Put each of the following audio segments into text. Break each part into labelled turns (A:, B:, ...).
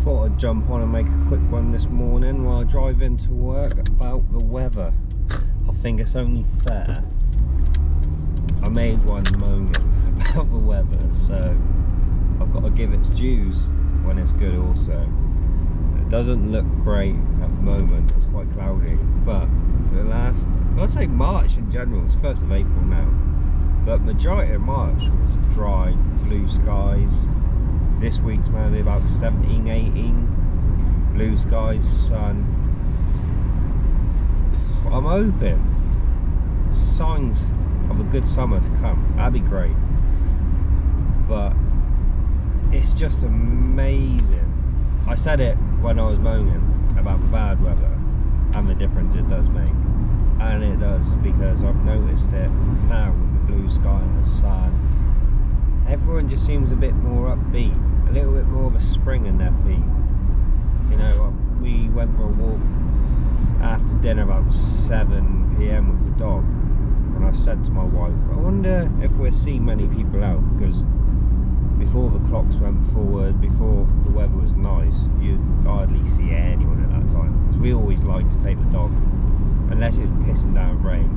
A: thought I'd jump on and make a quick one this morning while I drive into work about the weather. I think it's only fair. I made one moment about the weather, so I've got to give its dues when it's good also. It doesn't look great at the moment, it's quite cloudy, but for the last, I'd say March in general, it's 1st of April now, but majority of March was dry, blue skies. This week's maybe about 17, 18, blue skies, sun. I'm hoping signs of a good summer to come. That'd be great. But it's just amazing. I said it when I was moaning about the bad weather and the difference it does make. And it does, because I've noticed it now with the blue sky and the sun. Everyone just seems a bit more upbeat, a little bit more of a spring in their feet. You know, we went for a walk after dinner about 7 PM with the dog, and I said to my wife, I wonder if we'll see many people out, because before the clocks went forward, before the weather was nice, you'd hardly see anyone at that time, because we always like to take the dog, unless it's pissing down rain,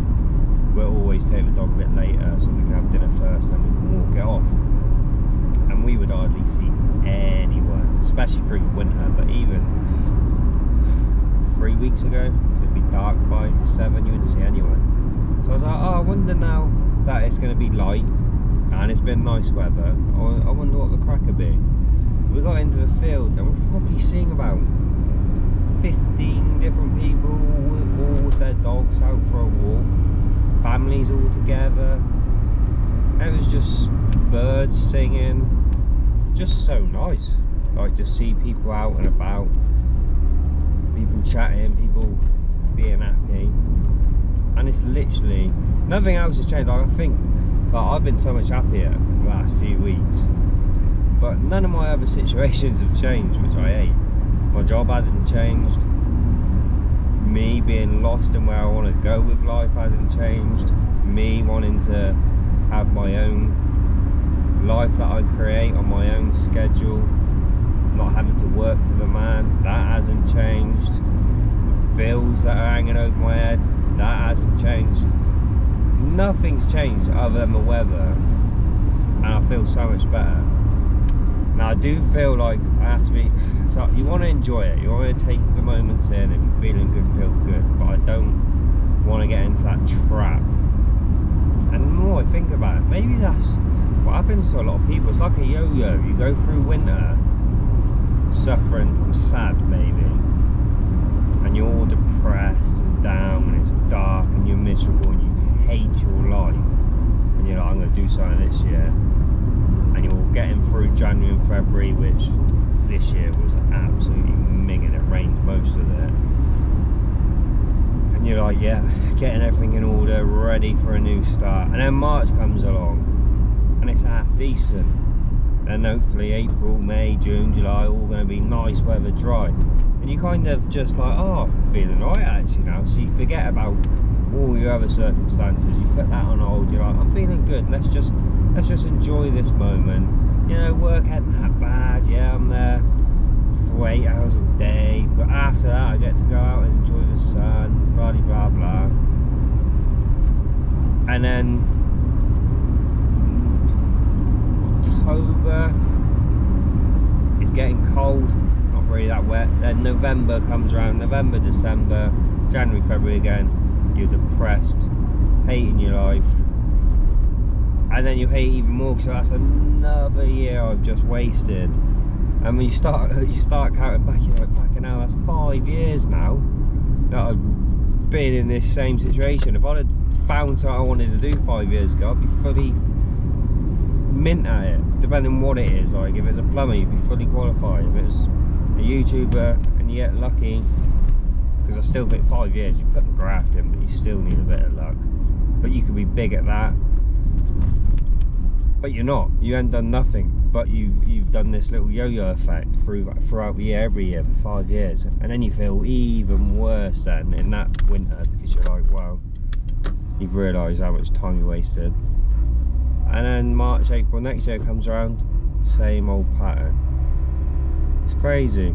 A: we'll always take the dog a bit later so we can have dinner first and then we can walk it off. And we would hardly see anyone, especially through winter. But even 3 weeks ago, it'd be dark by 7, you wouldn't see anyone. So I was like, oh, I wonder now that it's going to be light and it's been nice weather, I wonder what the crack would be. We got into the field and we're probably seeing about 15 different people, all with their dogs out for a walk, families all together. It was just birds singing, just so nice. Like to see people out and about, people chatting, people being happy, and it's literally nothing else has changed. I think I've been so much happier the last few weeks, but none of my other situations have changed, which I hate. My job hasn't changed. Me being lost in where I want to go with life hasn't changed. Me wanting to have my own life that I create on my own schedule, not having to work for the man, that hasn't changed. Bills that are hanging over my head, that hasn't changed. Nothing's changed other than the weather, and I feel so much better. Now I do feel like I have to be, so you want to enjoy it, you want to take the moments in. If you're feeling good, feel good, but I don't want to get into that trap. And the more I think about it, maybe that's what happens to a lot of people. It's like a yo-yo. You go through winter suffering from sad maybe, and you're all depressed and down and it's dark and you're miserable and you hate your life, and you're like, I'm going to do something this year. And you're getting through January and February, which this year was absolutely minging. It rained most of it. And you're like, yeah, getting everything in order, ready for a new start. And then March comes along, and it's half decent. And hopefully April, May, June, July, all going to be nice weather, dry. And you kind of just like, oh, feeling alright actually now. So you forget about all your other circumstances. You put that on hold. You're like, I'm feeling good. Let's just enjoy this moment. You know, work isn't that bad. Yeah, I'm there for 8 hours a day, but after that I get to go out and enjoy the sun, blah blah blah. And then October, it's getting cold, not really that wet. Then November comes around, November, December, January, February again. You're depressed, hating your life, and then you hate even more, so that's another year I've just wasted. And when you start counting back, you're like, fucking hell, that's 5 years now that I've been in this same situation. If I'd have found something I wanted to do 5 years ago, I'd be fully mint at it, depending on what it is. Like if it's a plumber, you'd be fully qualified. If it's a YouTuber and you get lucky, because I still think 5 years, you put the graft in, but you still need a bit of luck. But you could be big at that, but you're not. You haven't done nothing, but you've done this little yo-yo effect throughout the year, every year for 5 years, and then you feel even worse then in that winter, because you're like, wow, you've realised how much time you wasted. And then March, April next year comes around, same old pattern. It's crazy.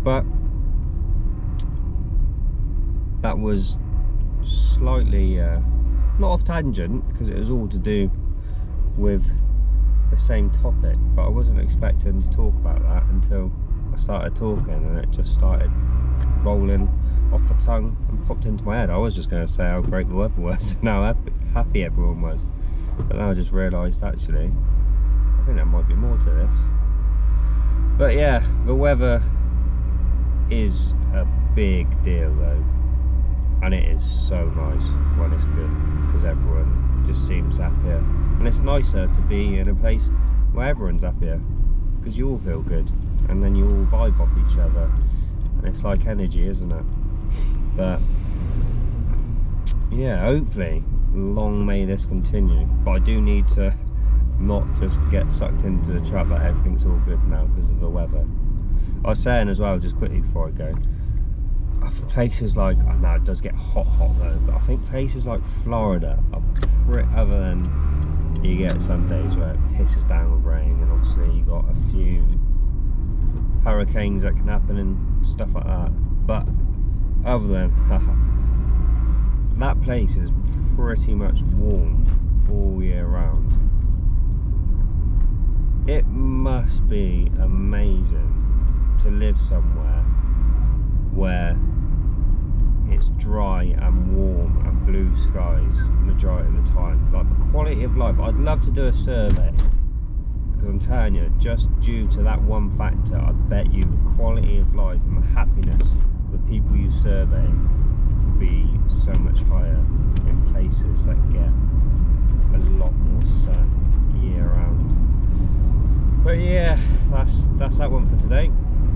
A: But that was slightly not off tangent, because it was all to do with the same topic, but I wasn't expecting to talk about that until I started talking, and it just started rolling off the tongue and popped into my head. I was just going to say how great the weather was and how happy everyone was, but then I just realised actually I think there might be more to this. But yeah, the weather is a big deal though, and it is so nice when it's good, because everyone just seems happier, and it's nicer to be in a place where everyone's happier, because you all feel good and then you all vibe off each other, and it's like energy, isn't it? But yeah, hopefully long may this continue, but I do need to not just get sucked into the trap that everything's all good now because of the weather. I was saying as well, just quickly before I go, places like, I know it does get hot though, but I think places like Florida are other than you get some days where it pisses down with rain, and obviously you got a few hurricanes that can happen and stuff like that, but other than that place is pretty much warm all year round. It must be amazing to live somewhere where it's dry and warm and blue skies majority of the time. Like the quality of life, I'd love to do a survey, because I'm telling you, just due to that one factor, I bet you the quality of life and the happiness of the people you survey will be so much higher in places that get a lot more sun year round. But yeah, that's that one for today.